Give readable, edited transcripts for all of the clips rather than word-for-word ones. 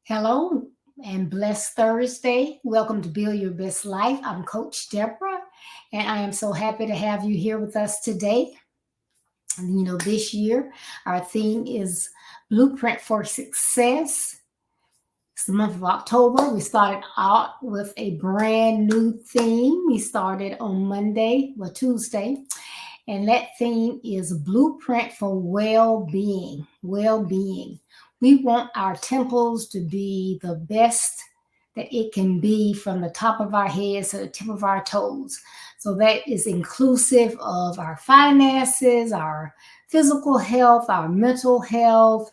Hello and blessed Thursday. Welcome to Build Your Best Life. I'm Coach Deborah, and I am so happy to have you here with us today. And, this year our theme is Blueprint for Success. It's the month of October. We started out with a brand new theme. We started on Tuesday, and that theme is Blueprint for Well-Being. Well-being. We want our temples to be the best that it can be from the top of our heads to the tip of our toes. So that is inclusive of our finances, our physical health, our mental health,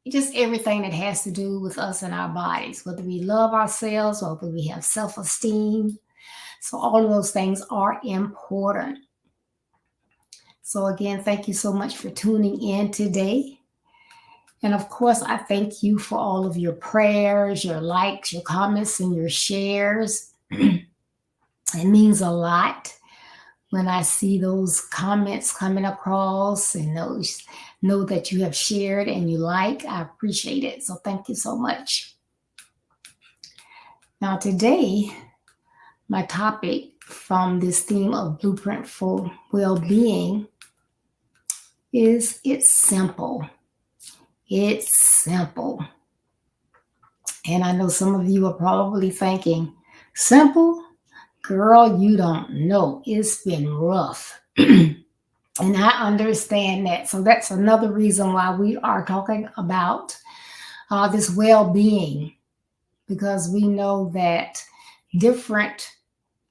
just everything that has to do with us and our bodies, whether we love ourselves or whether we have self-esteem. So all of those things are important. So again, thank you so much for tuning in today. And of course, I thank you for all of your prayers, your likes, your comments, and your shares. It means a lot when I see those comments coming across and know that you have shared and you like. I appreciate it. So thank you so much. Now today, my topic from this theme of Blueprint for Well-Being is it's simple. It's simple. And I know some of you are probably thinking, simple? Girl, you don't know. It's been rough. And I understand that. So that's another reason why we are talking about this well-being, because we know that different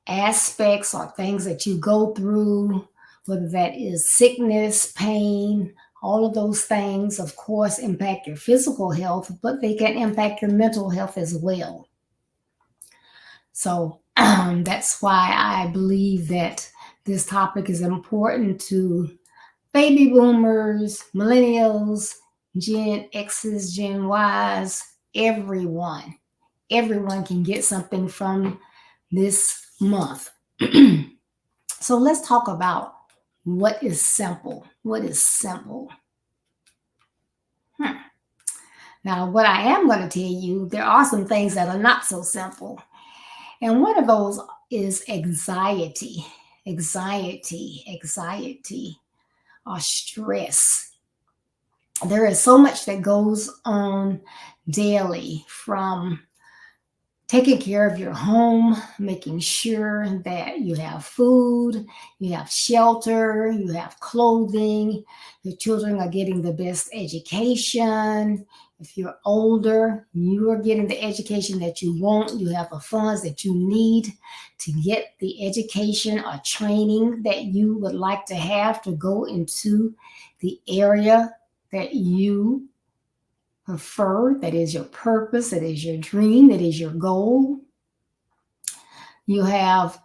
aspects or things that you go through, whether that is sickness, pain, all of those things, of course, impact your physical health, but they can impact your mental health as well. So that's why I believe that this topic is important to baby boomers, millennials, Gen X's, Gen Y's, everyone. Everyone can get something from this month. So let's talk about what is simple. What is simple? Now, what I am going to tell you, there are some things that are not so simple. And one of those is anxiety, or stress. There is so much that goes on daily, from taking care of your home, making sure that you have food, you have shelter, you have clothing, your children are getting the best education. If you're older, you are getting the education that you want. You have the funds that you need to get the education or training that you would like to have to go into the area that you prefer, that is your purpose, that is your dream, that is your goal. You have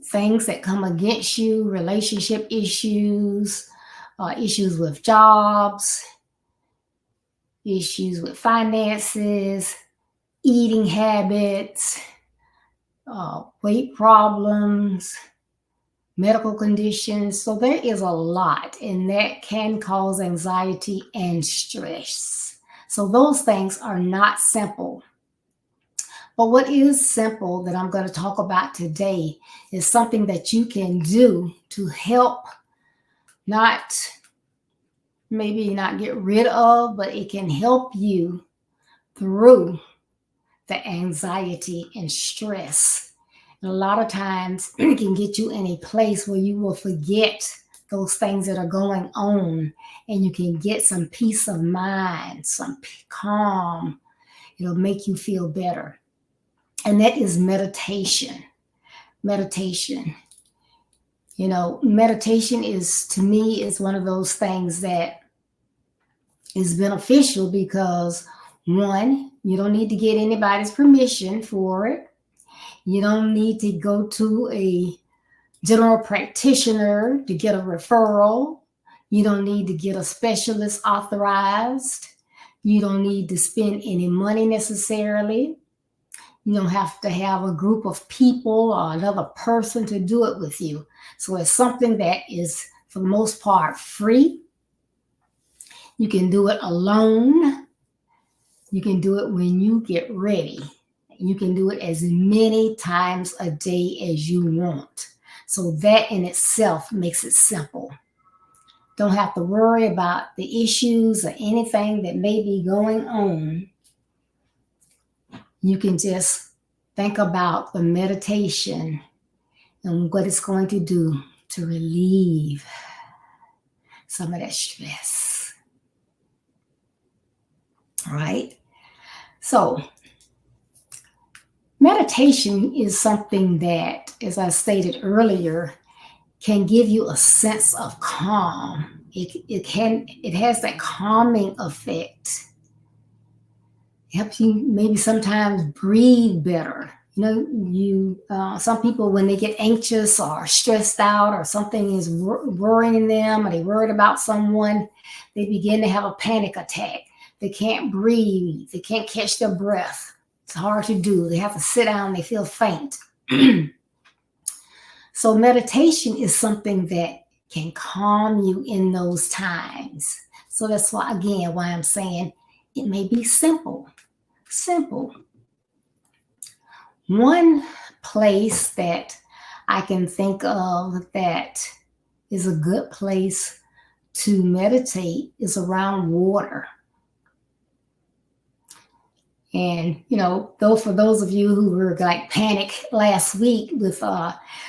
things that come against you, relationship issues, issues with jobs, issues with finances, eating habits, weight problems, medical conditions. So there is a lot, and that can cause anxiety and stress. So those things are not simple. But what is simple that I'm going to talk about today is something that you can do to help not maybe not get rid of, but it can help you through the anxiety and stress. And a lot of times it can get you in a place where you will forget those things that are going on, and you can get some peace of mind, some calm. It'll make you feel better. And that is meditation. Meditation. Meditation is, to me, is one of those things that is beneficial because, one, you don't need to get anybody's permission for it. You don't need to go to a general practitioner to get a referral. You don't need to get a specialist authorized. You don't need to spend any money necessarily. You don't have to have a group of people or another person to do it with you. So it's something that is, for the most part, free. You can do it alone. You can do it when you get ready. You can do it as many times a day as you want. So that in itself makes it simple. Don't have to worry about the issues or anything that may be going on. You can just think about the meditation and what it's going to do to relieve some of that stress. All right? So, meditation is something that, as I stated earlier, can give you a sense of calm. It has that calming effect. It helps you maybe sometimes breathe better. Some people, when they get anxious or stressed out or something is worrying them, or they're worried about someone, they begin to have a panic attack. They can't breathe. They can't catch their breath. It's hard to do. They have to sit down. They feel faint. So meditation is something that can calm you in those times. So that's why I'm saying it may be simple. Simple. One place that I can think of that is a good place to meditate is around water. And, though for those of you who were like panicked last week with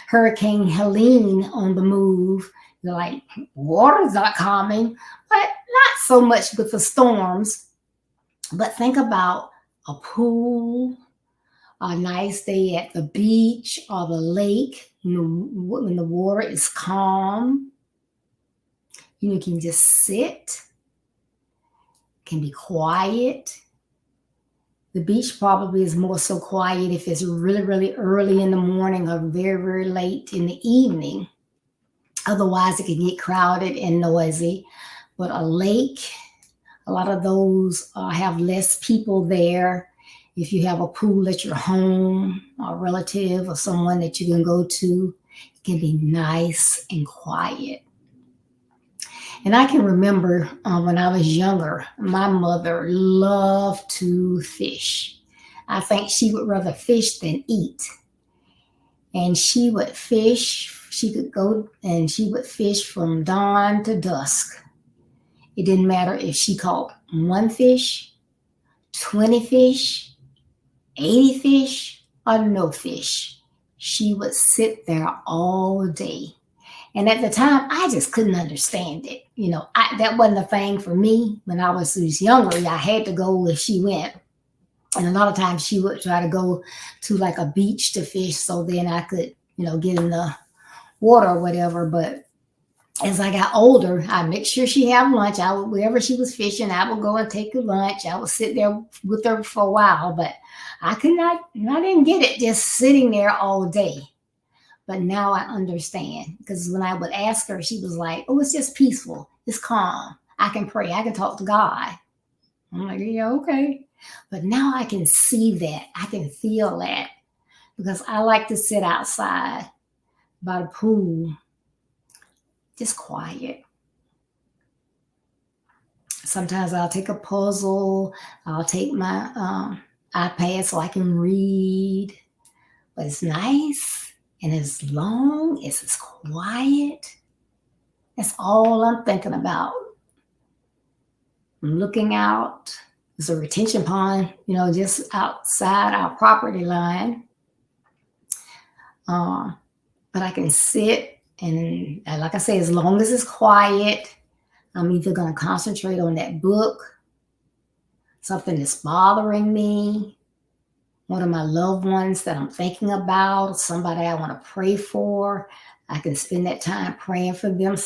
Hurricane Helene on the move, you're like, water's not calming, but not so much with the storms. But think about a pool, a nice day at the beach or the lake, when the water is calm. You can just sit, can be quiet. The beach probably is more so quiet if it's really, really early in the morning or very, very late in the evening. Otherwise, it can get crowded and noisy. But a lake, a lot of those have less people there. If you have a pool at your home, or a relative or someone that you can go to, it can be nice and quiet. And I can remember when I was younger, my mother loved to fish. I think she would rather fish than eat. And she would fish. She could go and she would fish from dawn to dusk. It didn't matter if she caught 1 fish, 20 fish, 80 fish, or no fish. She would sit there all day. And at the time, I just couldn't understand it. That wasn't a thing for me. When I was younger, I had to go if she went. And a lot of times she would try to go to like a beach to fish, so then I could, get in the water or whatever. But as I got older, I'd make sure she had lunch. Wherever she was fishing, I would go and take her lunch. I would sit there with her for a while, but I didn't get it just sitting there all day. But now I understand, because when I would ask her, she was like, oh, it's just peaceful. It's calm. I can pray. I can talk to God. I'm like, yeah, okay. But now I can see that. I can feel that, because I like to sit outside by the pool, just quiet. Sometimes I'll take a puzzle. I'll take my iPad so I can read. But it's nice. And as long as it's quiet, that's all I'm thinking about. I'm looking out. There's a retention pond, just outside our property line. But I can sit and, like I say, as long as it's quiet, I'm either going to concentrate on that book, something that's bothering me, one of my loved ones that I'm thinking about, somebody I want to pray for. I can spend that time praying for them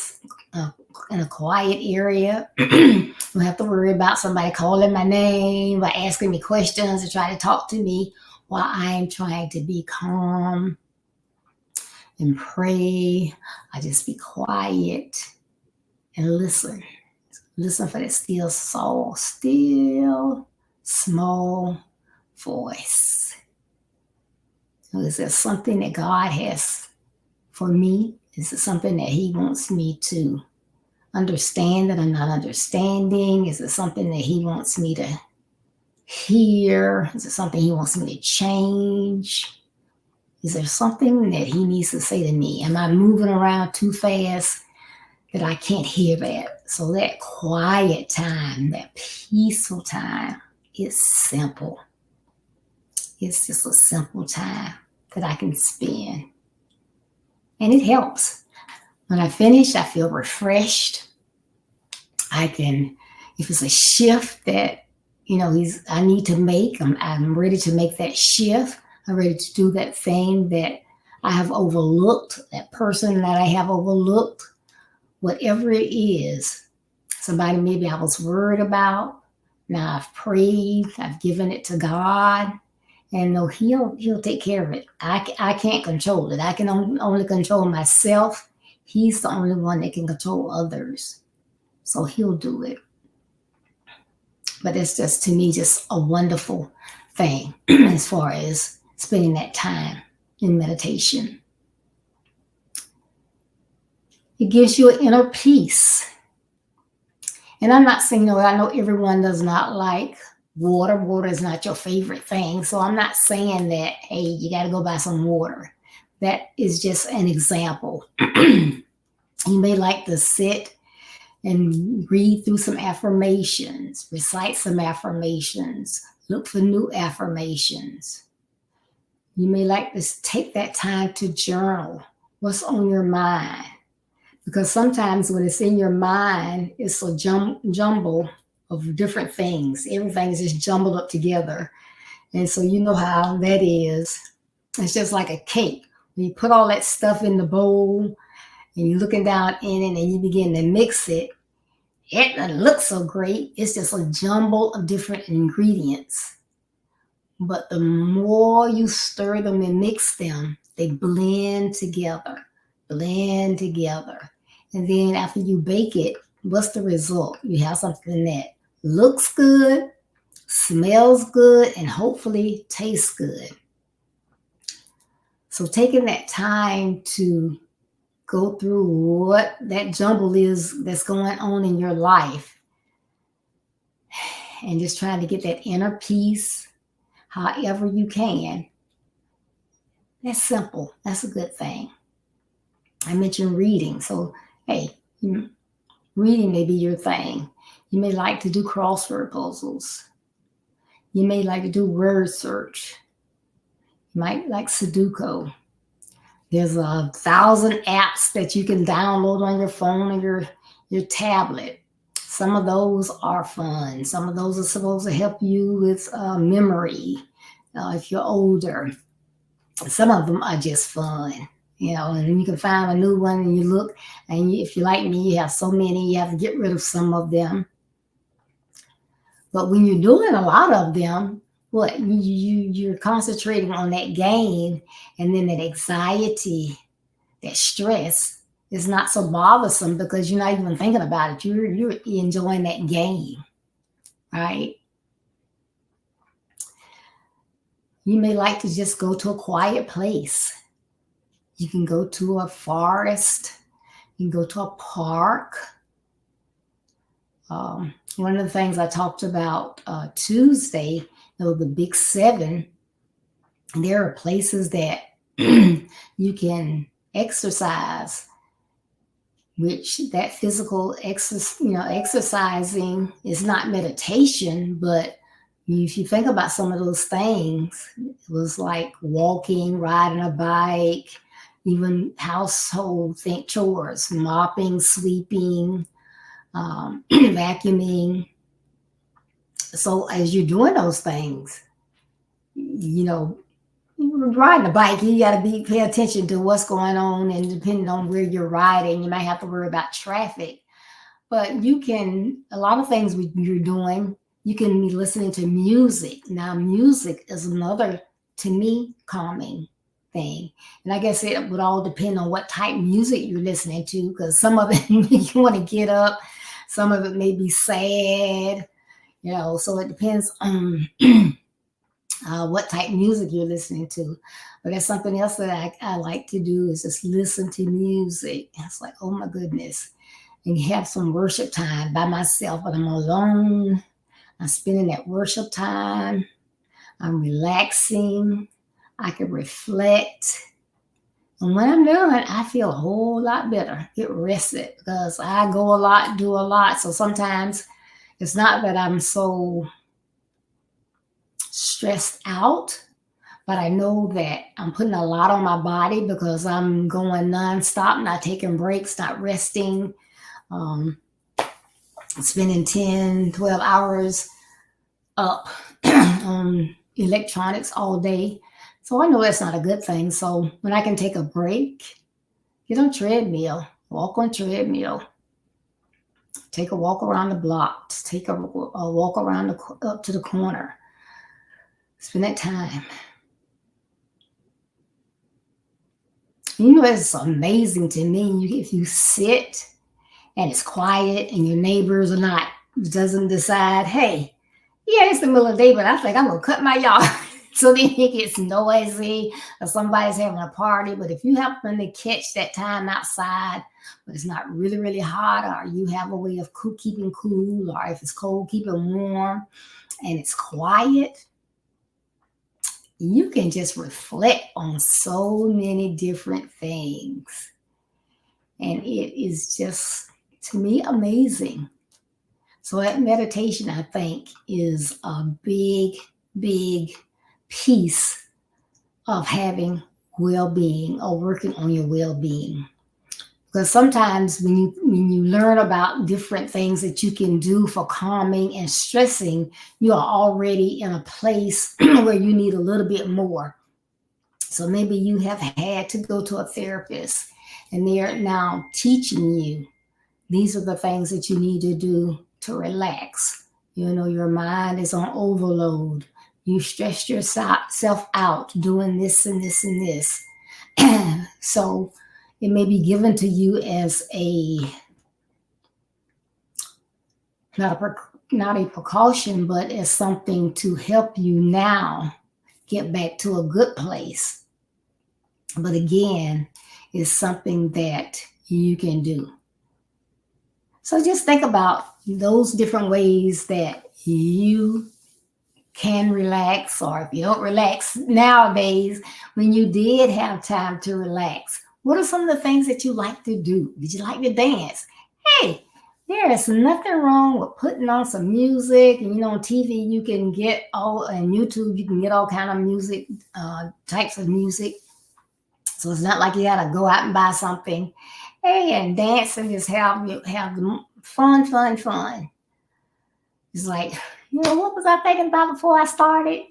in a quiet area. Don't have to worry about somebody calling my name or asking me questions or trying to talk to me while I'm trying to be calm and pray. I just be quiet and listen. Listen for that still small voice. So is there something that God has for me? Is it something that He wants me to understand that I'm not understanding? Is it something that He wants me to hear? Is it something He wants me to change? Is there something that He needs to say to me? Am I moving around too fast that I can't hear that? So that quiet time, that peaceful time is simple. It's just a simple time that I can spend. And it helps. When I finish, I feel refreshed. If it's a shift that, I need to make, I'm ready to make that shift. I'm ready to do that thing that I have overlooked, that person that I have overlooked, whatever it is. Somebody maybe I was worried about. Now I've prayed, I've given it to God, and no, He'll take care of it. I can't control it. I can only control myself. He's the only one that can control others. So He'll do it. But it's just, to me, just a wonderful thing as far as spending that time in meditation. It gives you an inner peace. And I'm not saying, I know everyone does not like water. Water is not your favorite thing. So I'm not saying that, hey, you got to go buy some water. That is just an example. You may like to sit and read through some affirmations, recite some affirmations, look for new affirmations. You may like to take that time to journal what's on your mind. Because sometimes when it's in your mind, it's a jumble of different things. Everything is just jumbled up together. And so you know how that is. It's just like a cake. When you put all that stuff in the bowl and you're looking down in it and you begin to mix it, it doesn't look so great. It's just a jumble of different ingredients. But the more you stir them and mix them, they blend together. And then after you bake it, what's the result? You have something that looks good, smells good, and hopefully tastes good. So taking that time to go through what that jumble is that's going on in your life and just trying to get that inner peace however you can. That's simple. That's a good thing. I mentioned reading. So, hey, reading may be your thing. You may like to do crossword puzzles. You may like to do word search. You might like Sudoku. There's 1,000 apps that you can download on your phone or your tablet. Some of those are fun. Some of those are supposed to help you with memory if you're older. Some of them are just fun, and you can find a new one and you look, and if you're like me, you have so many, you have to get rid of some of them. But when you're doing a lot of them, you're concentrating on that game, and then that anxiety, that stress is not so bothersome because you're not even thinking about it. You're enjoying that game, right? You may like to just go to a quiet place. You can go to a forest. You can go to a park. One of the things I talked about Tuesday, the Big Seven, there are places that you can exercise which that physical exercising is not meditation, but if you think about some of those things, it was like walking, riding a bike, even household think chores, mopping, sweeping, vacuuming. So as you're doing those things, you know, riding a bike, you got to pay attention to what's going on, and depending on where you're riding, you might have to worry about traffic. But you can, a lot of things you're doing, you can be listening to music. Now, music is another, to me, calming thing. And I guess it would all depend on what type of music you're listening to, because some of it you want to get up, some of it may be sad, so it depends on what type of music you're listening to. But that's something else that I like to do, is just listen to music. It's like, oh my goodness. And have some worship time by myself, but I'm alone. I'm spending that worship time. I'm relaxing. I can reflect. And when I'm done, I feel a whole lot better, get rested, because I go a lot, do a lot. So sometimes it's not that I'm so stressed out, but I know that I'm putting a lot on my body because I'm going nonstop, not taking breaks, not resting, spending 10, 12 hours up on electronics all day. So I know that's not a good thing. So when I can take a break, get on treadmill, walk on treadmill, take a walk around the block, take a walk around up to the corner, spend that time. It's amazing to me if you sit and it's quiet and your neighbors doesn't decide, hey, yeah, it's the middle of the day, but I think I'm going to cut my yard. So then it gets noisy, or somebody's having a party. But if you happen to catch that time outside, but it's not really, really hot, or you have a way of keeping cool, or if it's cold, keeping warm, and it's quiet, you can just reflect on so many different things. And it is just, to me, amazing. So that meditation, I think, is a big, big piece of having well-being, or working on your well-being. Because sometimes when you learn about different things that you can do for calming and stressing, you are already in a place where you need a little bit more. So maybe you have had to go to a therapist, and they're now teaching you, these are the things that you need to do to relax. Your mind is on overload. You stressed yourself out doing this and this and this. So it may be given to you as not a precaution, but as something to help you now get back to a good place. But again, it's something that you can do. So just think about those different ways that you can relax, or if you don't relax nowadays, when you did have time to relax, what are some of the things that you like to do? Did you like to dance? Hey, there is nothing wrong with putting on some music. And on TV you can get and YouTube you can get all kind of music, types of music. So it's not like you gotta go out and buy something. Hey, and dance and just have fun. It's like, what was I thinking about before I started?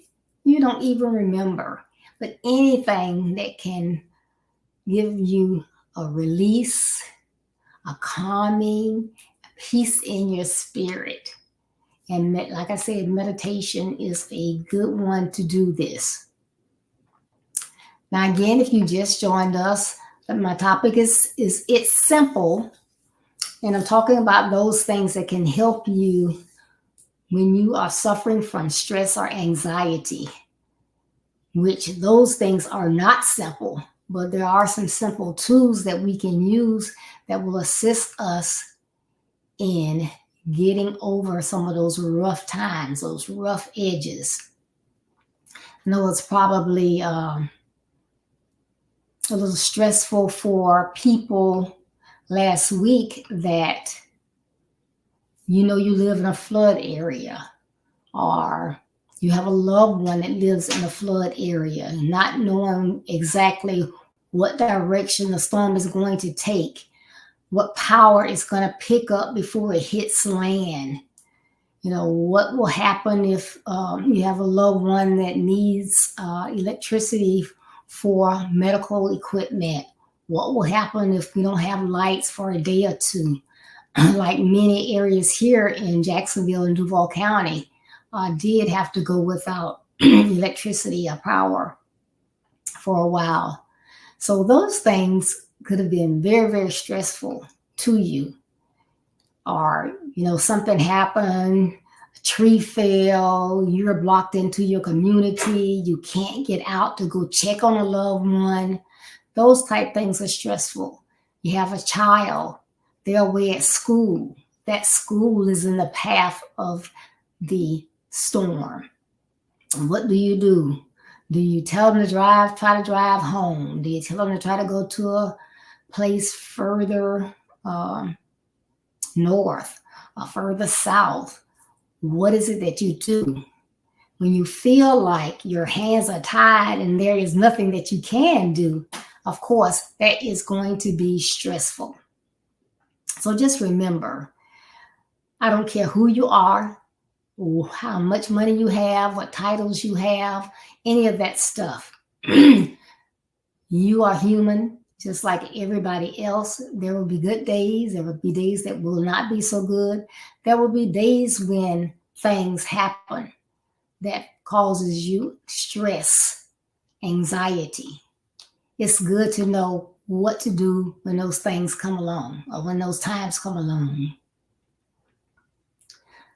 You don't even remember. But anything that can give you a release, a calming, a peace in your spirit. And like I said, meditation is a good one to do this. Now, again, if you just joined us, my topic is it's simple. And I'm talking about those things that can help you when you are suffering from stress or anxiety, which those things are not simple, but there are some simple tools that we can use that will assist us in getting over some of those rough times, those rough edges. I know it's probably a little stressful for people last week that you live in a flood area, or you have a loved one that lives in a flood area, not knowing exactly what direction the storm is going to take, what power it's going to pick up before it hits land. What will happen if you have a loved one that needs electricity for medical equipment? What will happen if we don't have lights for a day or two? Like many areas here in Jacksonville and Duval County did have to go without electricity or power for a while. So those things could have been very, very stressful to you. Or, something happened, a tree fell, you're blocked into your community, you can't get out to go check on a loved one. Those type things are stressful. You have a child, they're away at school. That school is in the path of the storm. What do you do? Do you tell them to try to drive home? Do you tell them to try to go to a place further north or further south? What is it that you do? When you feel like your hands are tied and there is nothing that you can do, of course, that is going to be stressful. So just remember, I don't care who you are, how much money you have, what titles you have, any of that stuff. You are human, just like everybody else. There will be good days. There will be days that will not be so good. There will be days when things happen that causes you stress, anxiety. It's good to know what to do when those things come along or when those times come along.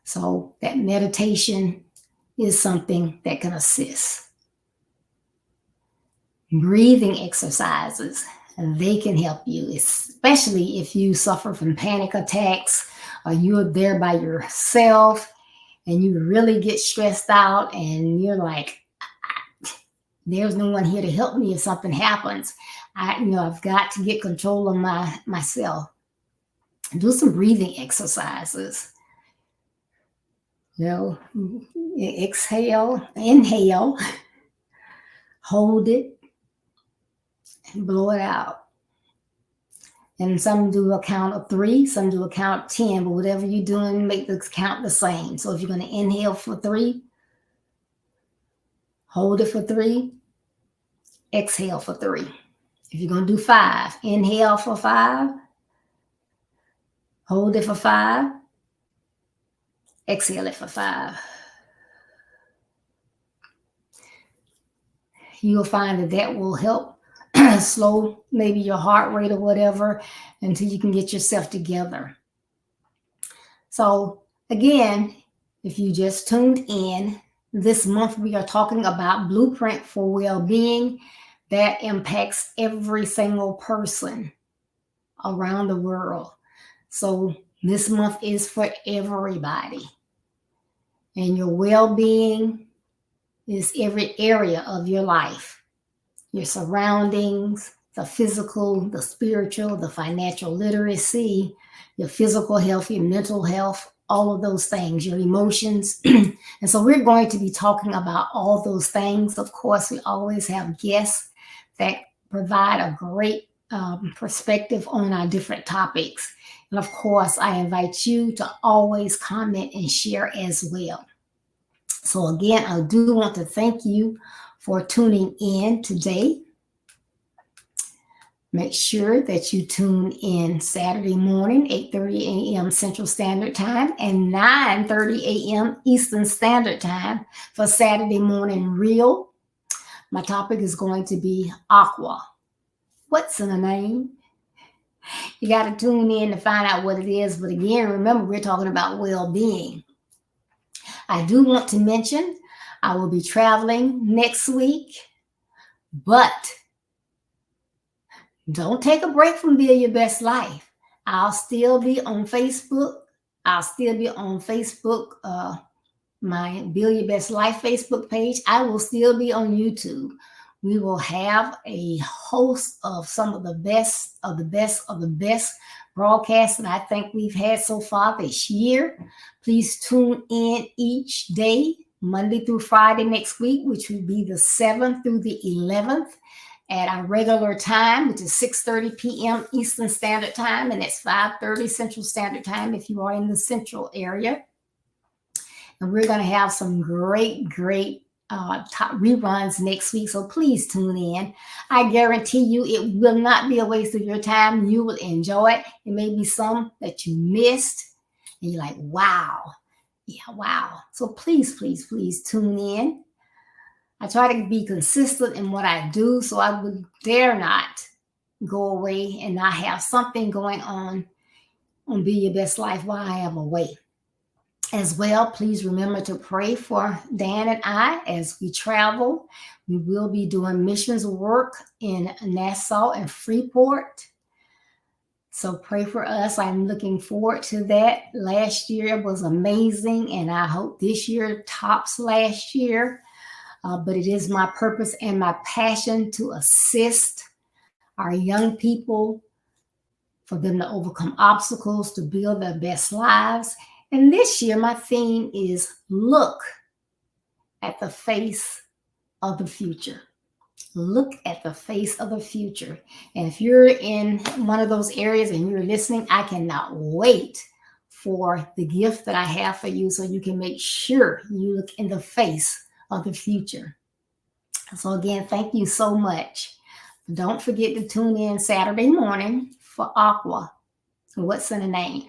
So that meditation is something that can assist. Breathing exercises, they can help you, especially if you suffer from panic attacks or you're there by yourself and you really get stressed out and you're like, there's no one here to help me if something happens. I've got to get control of myself. Do some breathing exercises. Exhale, inhale, hold it, and blow it out. And some do a count of 3, some do a count of 10, but whatever you're doing, make the count the same. So if you're going to inhale for 3, hold it for 3, exhale for 3. If you're going to do 5, inhale for 5, hold it for 5, exhale it for 5. You'll find that will help slow maybe your heart rate or whatever until you can get yourself together. So again, if you just tuned in, this month we are talking about Blueprint for Well-Being that impacts every single person around the world. So this month is for everybody. And your well-being is every area of your life. Your surroundings, the physical, the spiritual, the financial literacy, your physical health, your mental health, all of those things, your emotions. And so we're going to be talking about all those things. Of course, we always have guests that provide a great perspective on our different topics. And of course, I invite you to always comment and share as well. So again, I do want to thank you for tuning in today. Make sure that you tune in Saturday morning, 8:30 a.m. Central Standard Time and 9:30 a.m. Eastern Standard Time for Saturday Morning Real. My topic is going to be aqua. What's in a name? You got to tune in to find out what it is. But again, remember, we're talking about well-being. I do want to mention I will be traveling next week, but don't take a break from Build Your Best Life. I'll still be on Facebook. My Build Your Best Life Facebook page. I will still be on YouTube. We will have a host of some of the best of the best of the best broadcasts that I think we've had so far this year. Please tune in each day, Monday through Friday next week, which will be the 7th through the 11th at our regular time, which is 6:30 p.m. Eastern Standard Time, and it's 5:30 Central Standard Time if you are in the central area. And we're going to have some great top reruns next week, so please tune in. I guarantee you it will not be a waste of your time. You will enjoy it. It may be some that you missed, and you're like, wow. Yeah, wow. So please tune in. I try to be consistent in what I do, so I would dare not go away and not have something going on Be Your Best Life while I am away. As well, please remember to pray for Dan and I as we travel. We will be doing missions work in Nassau and Freeport. So pray for us. I'm looking forward to that. Last year was amazing, and I hope this year tops last year. But it is my purpose and my passion to assist our young people for them to overcome obstacles, to build their best lives. And this year, my theme is look at the face of the future. Look at the face of the future. And if you're in one of those areas and you're listening, I cannot wait for the gift that I have for you so you can make sure you look in the face of the future. So again, thank you so much. Don't forget to tune in Saturday morning for Aqua, What's in a Name.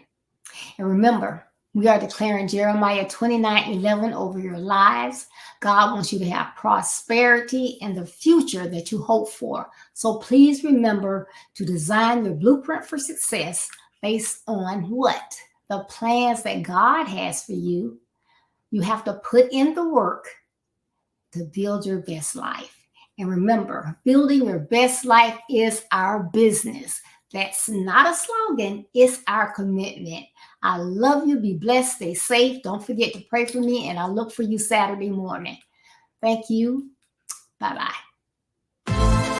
And remember, we are declaring Jeremiah 29:11 over your lives. God wants you to have prosperity and the future that you hope for. So please remember to design your blueprint for success based on what? The plans that God has for you. You have to put in the work to build your best life. And remember, building your best life is our business. That's not a slogan, it's our commitment. I love you. Be blessed. Stay safe. Don't forget to pray for me, and I'll look for you Saturday morning. Thank you. Bye-bye.